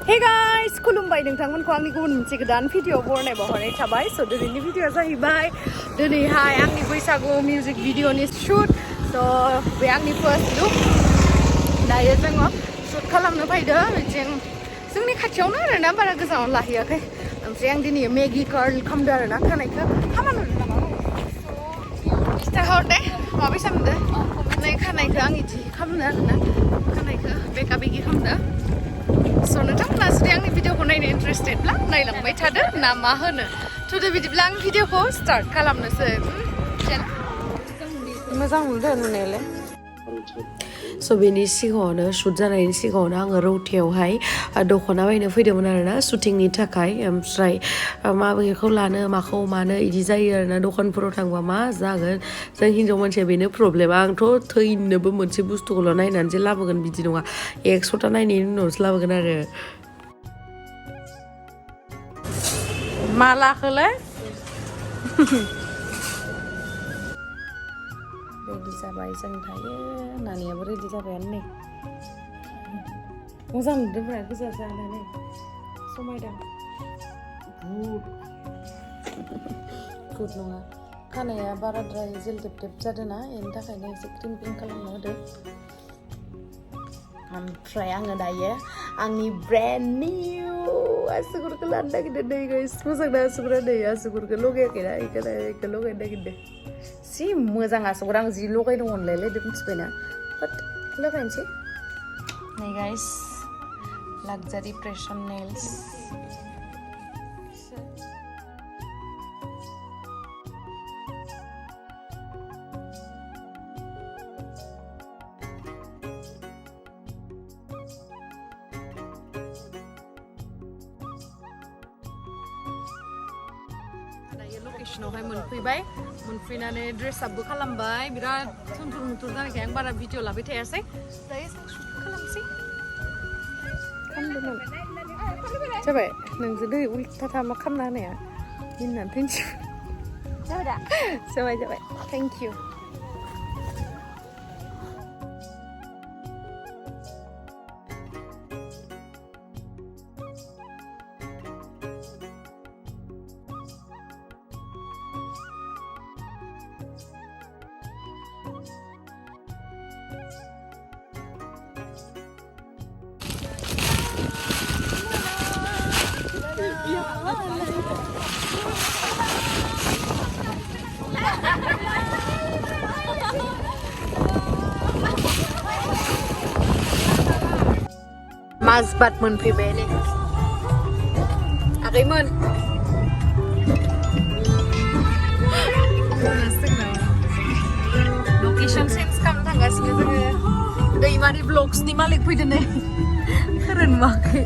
Hey guys, खुलुमबाय नोंथांमोनखौ आंनि गुबुन मोनसे गोदान भिडिअ बरनाय बावहरनाय थाबाय स' दिनैनि भिडिअआ जाहैबाय दिनैहाय आंनि बैसागु मिउजिक भिडिअनि शुट स' बे आंनि फार्स्ट लुक दायो जोङो शुट खालामनो फैदो जोंनि खाथियावनो आरोना बारा गोजानाव लाहैयाखै ओमफ्राय आं दिनै मेगि कार्ल खालामदो आरोना खानायखौ हामानो नामा स्टार हरदे माबायसा मोनदो नै खानायखौ आं इदि खालामनो आरोना खानायखौ बेका बेगि खालामदो स' नोंथांमोना जुदि आंनि भिडिअखौ नायनो इन्टारेस्टेडब्ला नायलांबाय थादो ना मा होनो थुदो बिदिब्ला आं भिडिअखौ स्टार्ट खालामनोसै मोजां नुदों नुनायालाय स' बेनि सिगाङावनो शुट जानायनि सिगाङावनो आङो रौथायावहाय दख'ना बायनो फैदोंमोन आरोना शुटिंनि थाखाय ओमफ्राय माबेखौ लानो माखौ मानो इदि जायो आरोना दखानफोराव थांबा मा जागोन जों हिनजाव मानसिया बेनो प्रब्लेमा आंथ' थैनोबो मोनसे बुस्थुखौल' नायनानैसो लाबोगोन बिदि नङा 100टा नायनायनि उनावसो लाबोगोन आरो मा लाखोलाय रेडि जाबाय जों थायो नानियाबो रेडि जाबायानो नै मोजां नुदोंब्रा गोजा जानानै समायदों गुड नङा खानाया बाराद्राय जेलदेब देब जादों ना बेनि थाखायनो एसे क्रिम क्रिम खालामना होदो ओमफ्राय आङो दायो आंनि ब्रेन्ड निउ आसुगुरखौ लानो नागिरदों नै गाइस मोजां ना आसुगुरा नै आसुगुरखौ लगायाखैना बेखौ लगायनो नागिरदों जि मोजां आसुगुर आं जि लगायदों अनलायलायदों मिथिबायना बाट लगायनोसै नै गाइस लाक्जारि प्रेशन नेल्स लकेशनावहाय मोनफैनानै ड्रेस आपबो खालामबाय बिराद थुनथुर मुथुर जानायखाय आं बारा भिडिअ लाबाय थायासै दायो जों शुट खालामसै खालामदोंमोन जाबाय नोंजों दै उल्था मा खालामना होनाया मिनिनानै थैनोसै जाबाय थेंक इउ Mazbat मोनफैबाय नै आगैमोन लकेसन चेन्ज खालामनो थांगासिनो जोङो दैमारि ब्लग्सनि मालिक फैदो नै खोरो नुवाखै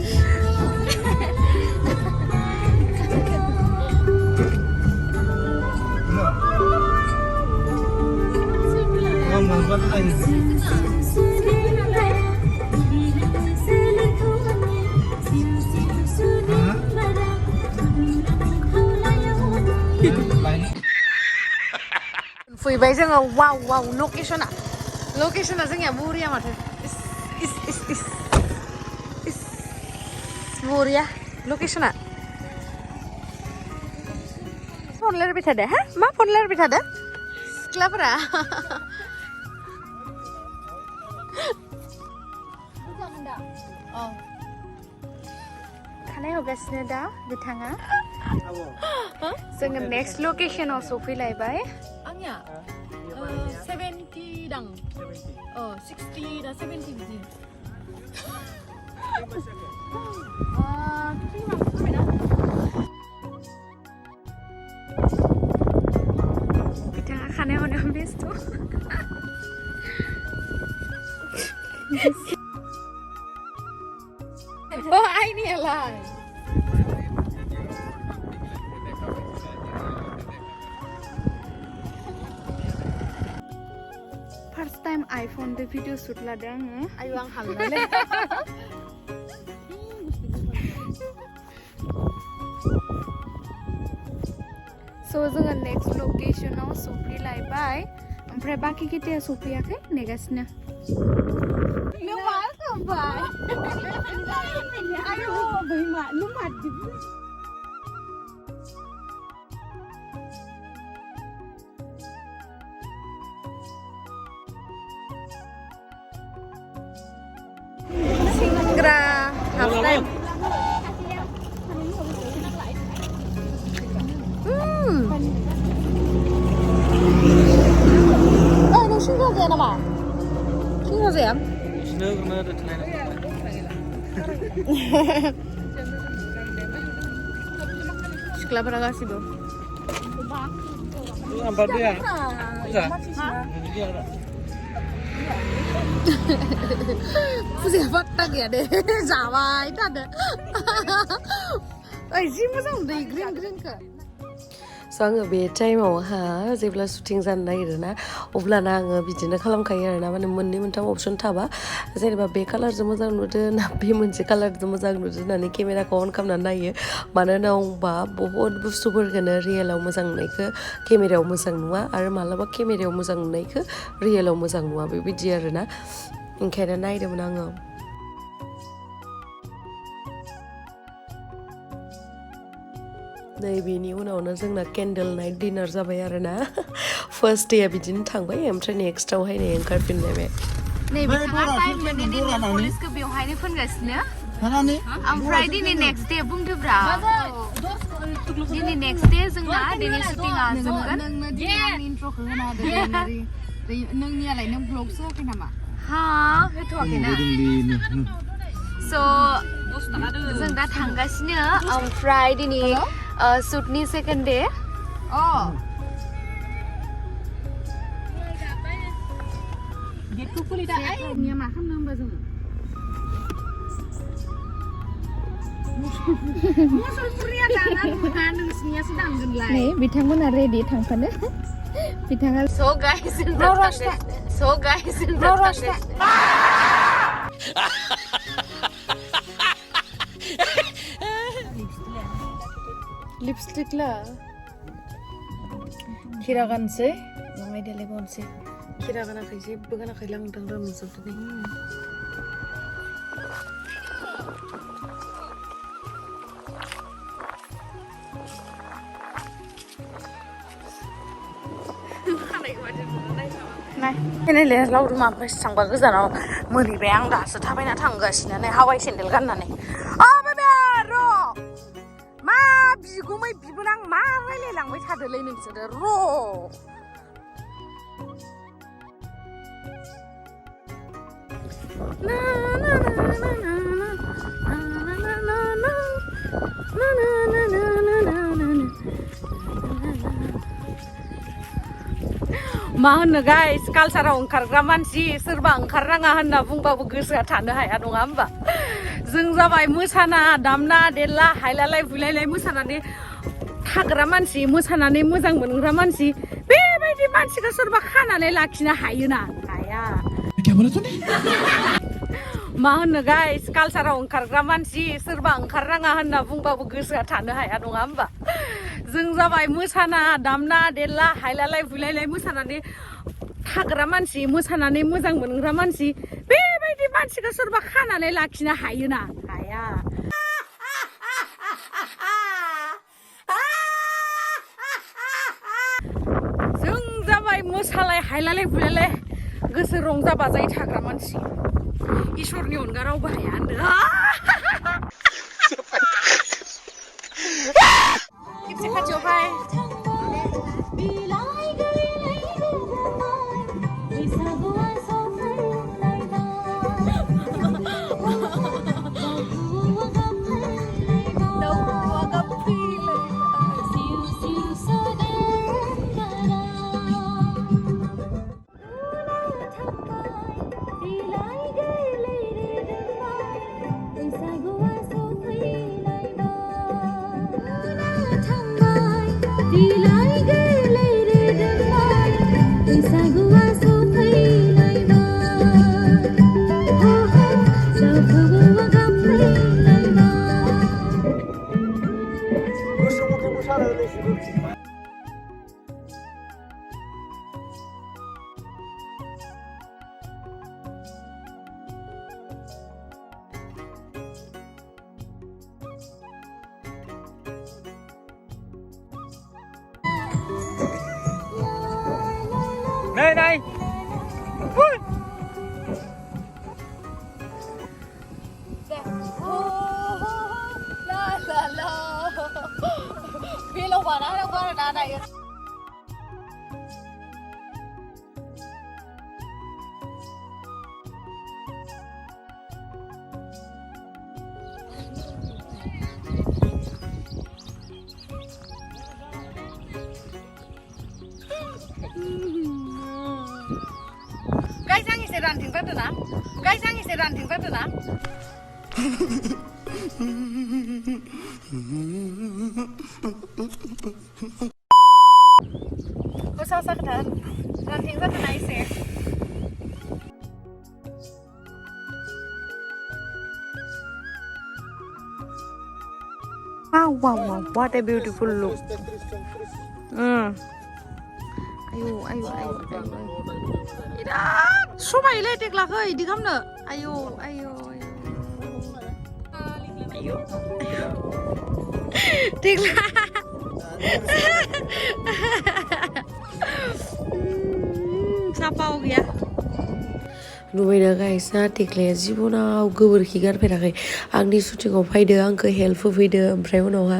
फैबाय जोङो वाव लकेशना जोंनिया बरिया माथो इस बरिया लकेशना फन रायलायबाय थादो हा मा फन रायलायबाय थादो सिख्लाफोरा खानाय हगासिनो दा बिथाङा जोङो नेक्स्ट लकेशनाव सफैलायबाय आंनिया 70 दां 60 दा 70 बिदि बिथाङा खानाय हनायाव बेस्थ' आइनियालाय फार्स्ट टाइम आइफोन दो भिडिअ शुट लादों आङो आयु आं हालनानै स' जोङो नेक्स्ट लकेशनाव सफैलायबाय ओमफ्राय बाखि खेथाया सफैयाखै नेगासिनो No welcome back. बै मा नों मादि Singra half time. Nung singra kaya nama? Singra kaya? Singra kena ada telan. Sekolah berapa sih bu? Apa dia? Pusing apa tak ya deh? Jawa itu ada. Sih masa udah green ke? So आङो बे टाइमावहा जेब्ला shooting जानो नागिरोना अब्लाना आङो बिदिनो खालामखायो आरोना माने मोननै मोनथाम अपसन थाबा जेनेबा बे कालारजों मोजां नुदो ना बे मोनसे कालारजों मोजां नुदो होननानै केमेराखौ अन खालामनानै नायो मानो होनोबा बहुत बुस्थुफोरखौनो रियेलाव मोजां नुनायखौ केमेरायाव मोजां नुवा आरो मालाबा केमेरायाव मोजां नुनायखौ रियेलाव मोजां नुवा बेबायदि आरोना ओंखायनो नायदोंमोन आङो नै बेनि उनावनो जोंना केन्डेल नाइट डिनार जाबाय आरोना फार्स्ट डेया बिदिनो थांबाय ओमफ्राय नेक्स्टआवहाय नै ओंखारफिनलायबाय नै बिथाङा टाइम मोनैनि कलेजखौ बेवहायनो फोनगासिनो ओमफ्राय दिनै नेक्स्ट डे बुंदोब्रा दिनै नेक्स्ट डे जोंना दिनै शुटिंआ जोबगोन नोंनो इन्ट्र'खौ होना होदो नोंनियालाय नों ब्लगसो होआखै नामा हा होथ'वाखैना स' जों दा थांगासिनो ओमफ्राय दिनै शुटनि सेकेन्ड डे गेटखौ खुलिदा निया मा खालामनो होमबा जोङो मुसलपुरिया दाना नङा नोंसिनियासो दामगोनलाय नै बिथांमोना रेडि थांफानो बिथाङा स' गाइस लिपस्टिक ला खिरा गानसै नङाय देलाय बावनोसै खिरा गानाखै जेबो गानाखै लांदां रानजोबदों नाय लावदुमा ओमफ्राय बेसेबांबा गोजानाव मोनहैबाय आं दासो थाबायना थांगासिनो नै हावाइ सेन्देल गाननानै बाबा र' मा बिगुमै बिबोनां मा रायलायलांबाय थादोलै नोंसोरो मा होनो गाइस कालचाराव ओंखारग्रा मानसि सोरबा ओंखारनाङा होनना बुंबाबो गोसोआ थानो हाया नङा होमबा जों जाबाय मोसाना दामना देरला हायलालाय बुलायलाय मोसानानै थाग्रा मानसि मोसानानै मोजां मोनग्रा मानसि बेबायदि मानसिखौ सोरबा खानानै लाखिनो हायोना हाया मा होनो गाइस कालचाराव ओंखारग्रा मानसि सोरबा ओंखारनाङा होनना बुंबाबो गोसोआ थानो हाया नङा होमबा जों जाबाय मोसाना दामना देरला हायलालाय बुलायलाय मोसानानै थाग्रा मानसि मोसानानै मोजां मोनग्रा मानसि बेबायदि मानसिखौ सोरबा खानानै लाखिनो हायोना हाया जों जाबाय मोसालाय हायलालाय बुलायलाय गोसो रंजा बाजायै थाग्रा मानसि इसोरनि अनगा रावबो हाया होनदों खेबसे खाथियाव फाय này Vì lâu quá đâu có đá này. Guys, ang isa ranting pa na. Guys, ang isa ranting pa na. Kau salah kan? Ranting pa na isa. Wow, wow, wow! What a beautiful look. Ayo. Idah, semua ini tek lah ke? Di kamera. Ayo. Tek lah. Siapa ya? नुबायना गाइसा टेक्लाया जिबनाव गोबोरखि गारफेराखै आंनि शुटिंआव फैदो आंखौ help होफैदो ओमफ्राय उनावहा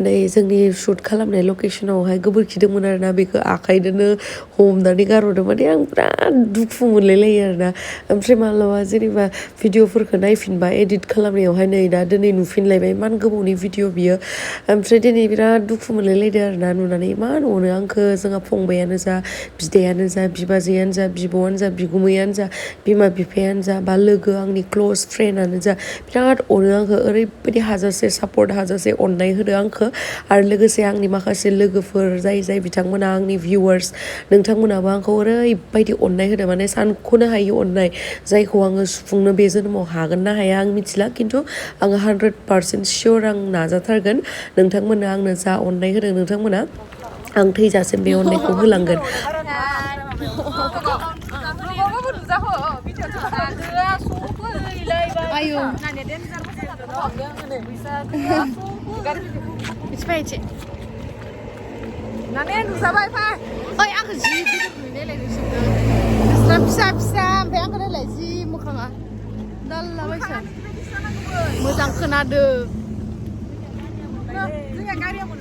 नै जोंनि शुट खालामनाय लकेशनावहाय गोबोरखि दंमोन आरोना बेखौ आखाइजोंनो हमनानै गारहरदों माने आं बिराद दुखु मोनलायलायो आरोना ओमफ्राय मालाबा जेनेबा भिडिअफोरखौ नायफिनबा एडिट खालामनायावहाय नै दा दिनै नुफिनलायबाय इमान गोबावनि भिडिअ बियो ओमफ्राय दिनै बिराद दुखु मोनलायलायदो आरोना नुनानै इमान अनो आंखौ जोंहा फंबायानो जा बिदायानो जा बिबाजैयानो जा बिब'आनो जा बिगुमैयानो जा बिमा बिफायानो जा बा लोगो आंनि क्ल'ज फ्रेन्डआनो जा बिराद अनो आंखौ ओरैबायदि हाजासे सापर्ट हाजासे अननाय होदो आंखौ आरो लोगोसे आंनि माखासे लोगोफोर जाय बिथांमोना आंनि भिउवार्स नोंथांमोनाबो आंखौ ओरैबायदि अननाय होदो माने सानख'नो हायि अननाय जायखौ आङो सुफुंनो बे जोनोमाव हागोन ना हाया आं मिथिला खिन्थु आङो 100% सियर आं नाजाथारगोन नोंथांमोना आंनो जा अननाय होदों नोंथांमोना आं थैजासिम बे अननायखौ होलांगोन Ayo. Bismillah. Nane nu sabai pa. Oi, aku ji gitu ni le ni sudah. Bisa sampai aku dah lagi muka ngah. Dah lah bisa. Mudang kena de. Jangan kari aku.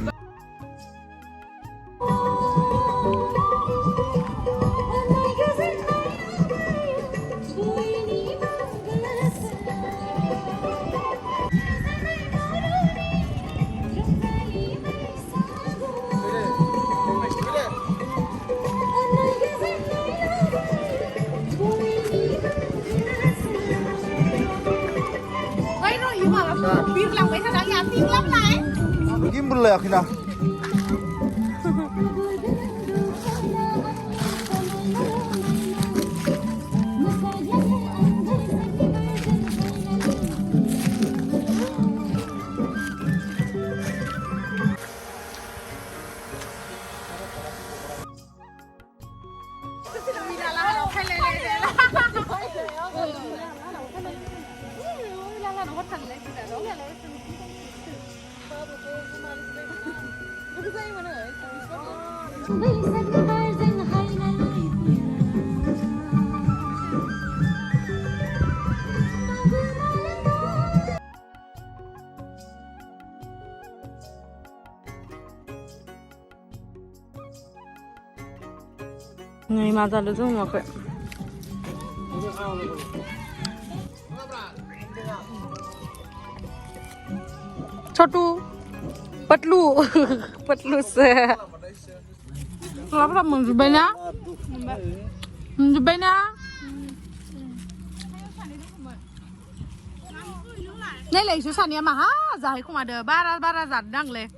Gimbal lah akhirnya. Này mà ra được không mà khỏe. Chotu, patlu se. Apa mungkin banyak? Mungkin banyak. Này lấy số sản mà ha, giải không mà được bara giặt đăng lên.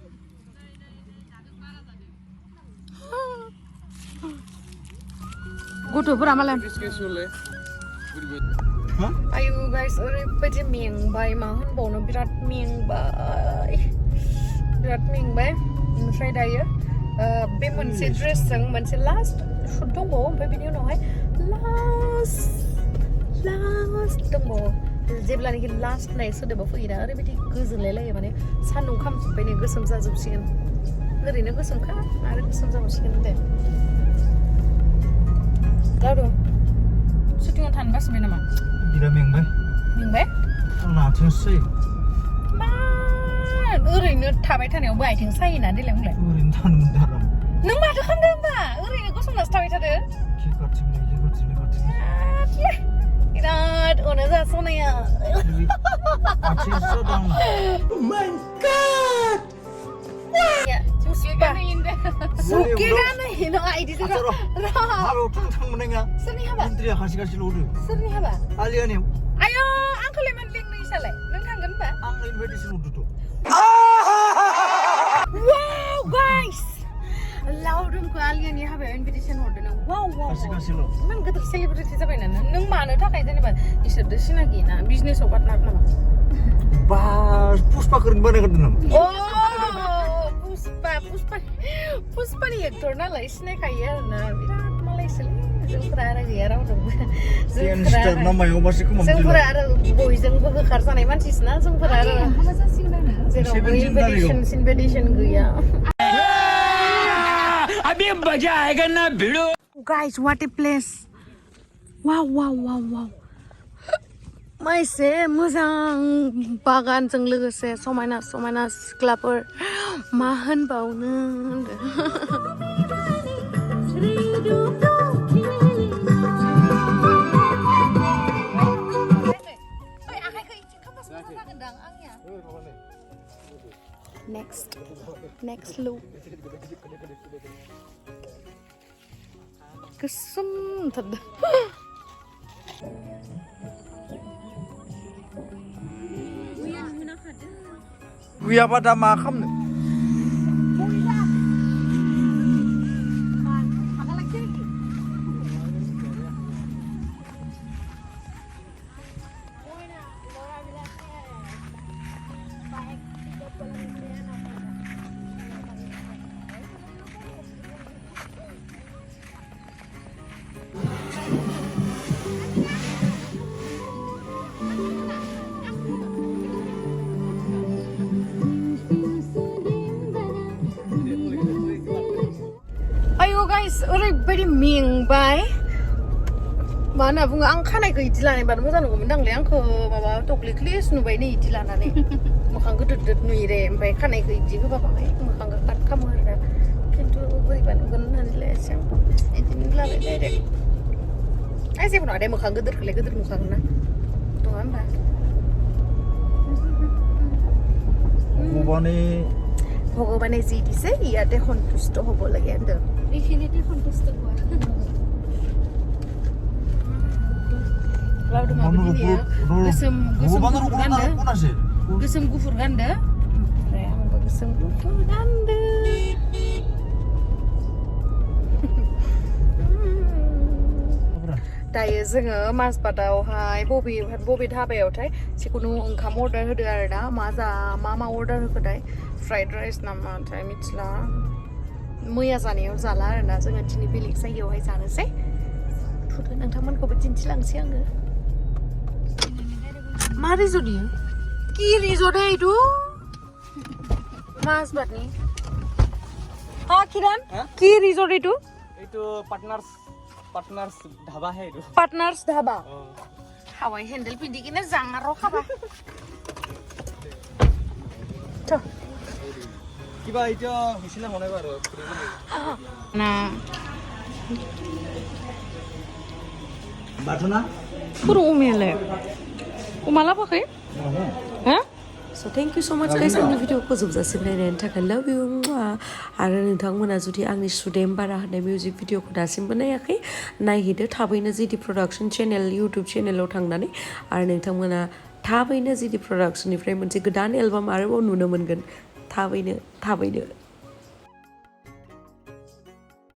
Gutupura malam. Ayo guys, oरैबायदि मेंबाय मा होनबावनो बिराद मेंबाय ओमफ्राय दायो बे मोनसे ड्रेसजों मोनसे last shoot दंबावो ओमफ्राय बिनि उनावहाय लास्ट दंबावो जेब्लानाखि लास्ट नाय सोदोबा फैयोना ओरैबायदि गोजोनलायलायो माने सान्दुं खामजोब्बाय नै गोसोम जाजोबसिगोन ओरैनो गोसोमखा आरो गोसोम जाबावसिगोन दे Lalu, syuting tahan bas nama. Gila mengbay. Mingbe? Anak tersay. Man, oरैनो थाबाय थानायाव बो आथिं सायोना देलाय बुंलाय. Orin tan mendara. नों माथो खालामदों होमबा? ओरैनो गसंनासो थाबाय थादो. Kikarting. बिराद अनो जासनाया. Ating sedang. Oh my god. Ya, Suki kan ini ID itu. Halo tang menengah. Seni apa? Menteri kasih lodu. Seni apa? Alian ya. Ayo, angku leman link nih saleh. Neng kangen pak? Ang invitation lodu tuh. Wow guys. Laudum ko alien ya habe invitation order nang. Wow. Kasih lo. Man gater celebrity sa kainan. Nang mano ta kainan ba? Isar de sinagi na business obat nak nama. Bas puspa keren banget kan. Oh, puspa ni actor na lah isne kaya na. Birat malay sila. Sempurna gaya orang tu. Star nama yang masih ku mampu. Sempurna boys yang buka karsa na iman sisna sempurna. Masa sih na? Invitation gaya. अभी मजा आएगा ना भिड़ो Guys, what a place! Wow. Maise मोजां बागानजों लोगोसे समायना सिख्लाफोर मा होनबावनो Next look. Kesem thật. Wia pada makam nih. Ayo guys, oरैबायदि मेंबाय मा होनना बुङो आं खानायखौ इदि लानाय बानो मोजां नुगौमोनदांलै आंखौ माबा टक्लिक्लिस नुबाय नै इदि लानानै मोखां गोदोद नुयो रे ओमफ्राय खानायखौ इदि होबा बाङाय मोखांखौ काट खालामो आरो खिन्थु बोरैबा नुगोन होननानैलाय एसे इदिनो लाबाय डाइरेक्ट आइ जेबो नङा दे मोखां गोदोरखौलाय गोदोर नुखागोन ना नङा होमबा ভগৱানে যি দিছে ইয়াতে সন্তুষ্ট হ'ব লাগে এন্ড এইখিনিতে সন্তুষ্ট হোৱা Lalu dia gesem gufur ganda gesem gufur ganda दायो जोङो माजबादावहाय बबे धाबायावथाय जिखुनु ओंखाम अर्डार होदो आरोना मा अर्डार होखोथाय फ्राइड राइस नामाथाय मिथिला मैया जानायाव जाला आरोना जोङो दिनै बेलेग जायगायावहाय जानोसै थुदो नोंथांमोनखौबो दिन्थिलांसै आङो मा रिजर्ट इयो कि रिजर्ट इदु माजबादनि हा किरण कि रिजर्ट इदु पार्टनर्स ढाबा है itu पार्टनर्स ढाबा हावाय हेन्डेल पिन्दिकिने जांगार खाबा थ কিবা এটা হিসিনা মনে পারো না Batuna? Puro umele umala pakai ha So thank you so much guys आंनि भिडिअखौ जोबजासिम नायनायनि थाखाय love you आरो नोंथांमोना जुदि आंनि सुदेम बारा होनाय मिउजिक भिडिअखौ दासिमबो नायाखै नायहैदो थाबैनो जिडि प्रडाक्शन चेनेल इउटुब चेनेलाव थांनानै आरो नोंथांमोना थाबैनो जिडि प्रडाक्शननिफ्राय मोनसे गोदान एलबाम आरोबाव नुनो मोनगोन थाबैनो